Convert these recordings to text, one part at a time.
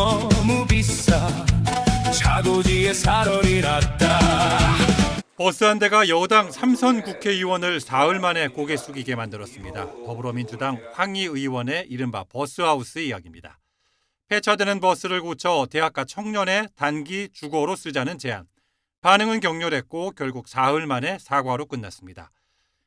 너무 비싸 자고지에 살얼이 났다. 버스 한 대가 여당 3선 국회의원을 사흘 만에 고개 숙이게 만들었습니다. 더불어민주당 황희 의원의 이른바 버스하우스 이야기입니다. 폐차되는 버스를 고쳐 대학가 청년의 단기 주거로 쓰자는 제안. 반응은 격렬했고 결국 사흘 만에 사과로 끝났습니다.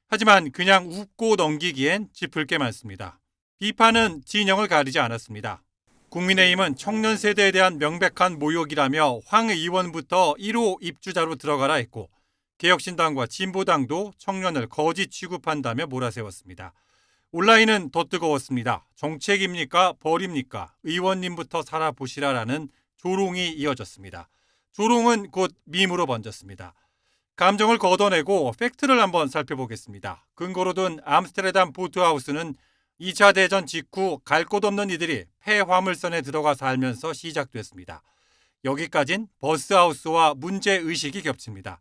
하지만 그냥 웃고 넘기기엔 짚을 게 많습니다. 비판은 진영을 가리지 않았습니다. 국민의힘은 청년 세대에 대한 명백한 모욕이라며 황 의원부터 1호 입주자로 들어가라 했고 개혁신당과 진보당도 청년을 거지 취급한다며 몰아세웠습니다. 온라인은 더 뜨거웠습니다. 정책입니까? 벌입니까? 의원님부터 살아보시라라는 조롱이 이어졌습니다. 조롱은 곧 밈으로 번졌습니다. 감정을 걷어내고 팩트를 한번 살펴보겠습니다. 근거로 둔 암스테르담 보트하우스는 2차 대전 직후 갈 곳 없는 이들이 폐화물선에 들어가 살면서 시작됐습니다. 여기까진 버스하우스와 문제의식이 겹칩니다.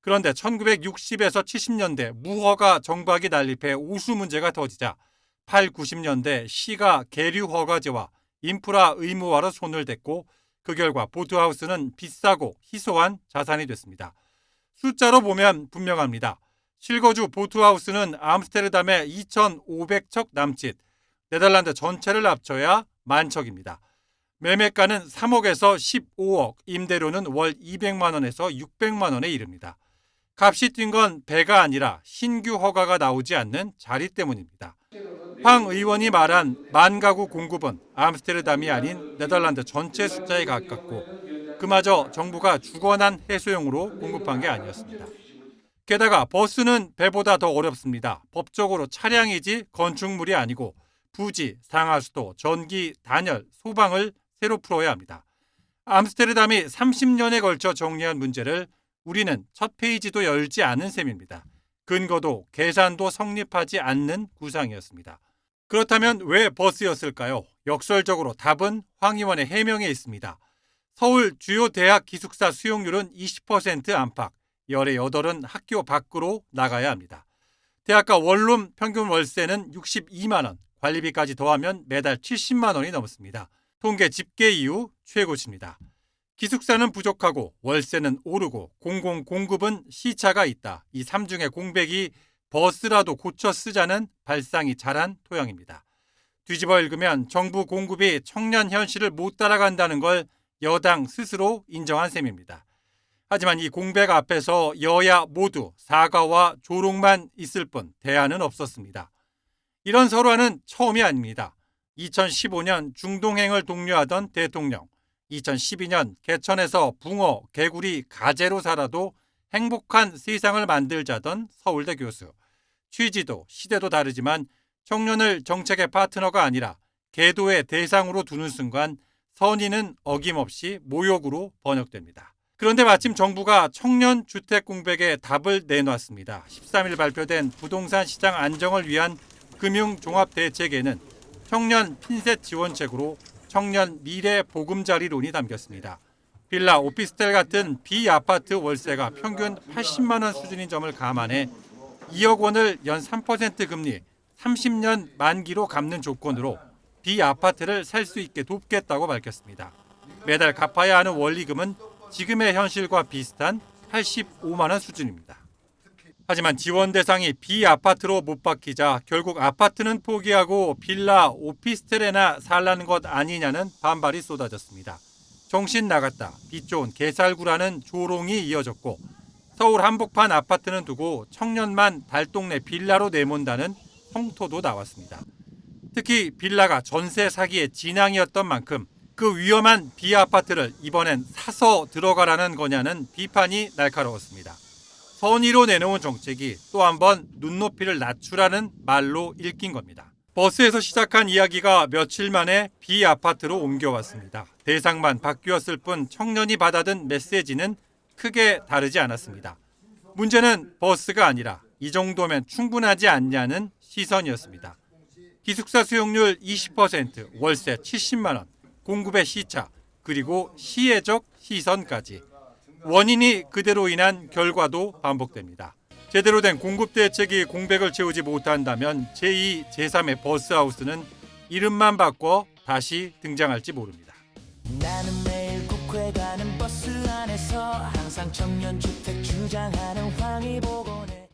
그런데 1960에서 70년대 무허가 정박이 난립해 오수 문제가 터지자 8, 90년대 시가 계류 허가제와 인프라 의무화로 손을 댔고 그 결과 보트하우스는 비싸고 희소한 자산이 됐습니다. 숫자로 보면 분명합니다. 실거주 보트하우스는 암스테르담의 2,500척 남짓, 네덜란드 전체를 합쳐야 10,000척입니다. 매매가는 3억에서 15억, 임대료는 월 200만 원에서 600만 원에 이릅니다. 값이 뛴 건 배가 아니라 신규 허가가 나오지 않는 자리 때문입니다. 황 의원이 말한 만가구 공급은 암스테르담이 아닌 네덜란드 전체 숫자에 가깝고 그마저 정부가 주거난 해소용으로 공급한 게 아니었습니다. 게다가 버스는 배보다 더 어렵습니다. 법적으로 차량이지 건축물이 아니고 부지, 상하수도, 전기, 단열, 소방을 새로 풀어야 합니다. 암스테르담이 30년에 걸쳐 정리한 문제를 우리는 첫 페이지도 열지 않은 셈입니다. 근거도 계산도 성립하지 않는 구상이었습니다. 그렇다면 왜 버스였을까요? 역설적으로 답은 황 의원의 해명에 있습니다. 서울 주요 대학 기숙사 수용률은 20% 안팎, 열의 8은 학교 밖으로 나가야 합니다. 대학가 원룸 평균 월세는 62만 원, 관리비까지 더하면 매달 70만 원이 넘습니다. 통계 집계 이후 최고치입니다. 기숙사는 부족하고 월세는 오르고 공공 공급은 시차가 있다. 이 3중의 공백이 버스라도 고쳐 쓰자는 발상이 자란 토양입니다. 뒤집어 읽으면 정부 공급이 청년 현실을 못 따라간다는 걸 여당 스스로 인정한 셈입니다. 하지만 이 공백 앞에서 여야 모두 사과와 조롱만 있을 뿐 대안은 없었습니다. 이런 설화는 처음이 아닙니다. 2015년 중동행을 독려하던 대통령, 2012년 개천에서 붕어, 개구리, 가재로 살아도 행복한 세상을 만들자던 서울대 교수. 취지도 시대도 다르지만 청년을 정책의 파트너가 아니라 계도의 대상으로 두는 순간 선의는 어김없이 모욕으로 번역됩니다. 그런데 마침 정부가 청년 주택 공백에 답을 내놨습니다. 13일 발표된 부동산 시장 안정을 위한 금융종합대책에는 청년 핀셋 지원책으로 청년 미래 보금자리론이 담겼습니다. 빌라, 오피스텔 같은 비아파트 월세가 평균 80만 원 수준인 점을 감안해 2억 원을 연 3% 금리 30년 만기로 갚는 조건으로 비아파트를 살 수 있게 돕겠다고 밝혔습니다. 매달 갚아야 하는 원리금은 지금의 현실과 비슷한 85만 원 수준입니다. 하지만 지원 대상이 비아파트로 못 박히자 결국 아파트는 포기하고 빌라, 오피스텔에나 살라는 것 아니냐는 반발이 쏟아졌습니다. 정신 나갔다, 빚 좋은 개살구라는 조롱이 이어졌고 서울 한복판 아파트는 두고 청년만 달동네 빌라로 내몬다는 홍토도 나왔습니다. 특히 빌라가 전세 사기의 진앙이었던 만큼 그 위험한 비아파트를 이번엔 사서 들어가라는 거냐는 비판이 날카로웠습니다. 선의로 내놓은 정책이 또 한 번 눈높이를 낮추라는 말로 읽힌 겁니다. 버스에서 시작한 이야기가 며칠 만에 비아파트로 옮겨왔습니다. 대상만 바뀌었을 뿐 청년이 받아든 메시지는 크게 다르지 않았습니다. 문제는 버스가 아니라 이 정도면 충분하지 않냐는 시선이었습니다. 기숙사 수용률 20%, 월세 70만 원, 공급의 시차, 그리고 시혜적 시선까지. 원인이 그대로 인한 결과도 반복됩니다. 제대로 된 공급 대책이 공백을 채우지 못한다면 제2, 제3의 버스하우스는 이름만 바꿔 다시 등장할지 모릅니다. 나는 매일 국회 가는 버스 안에서 항상 청년주택 주장하는 황희 보곤 해.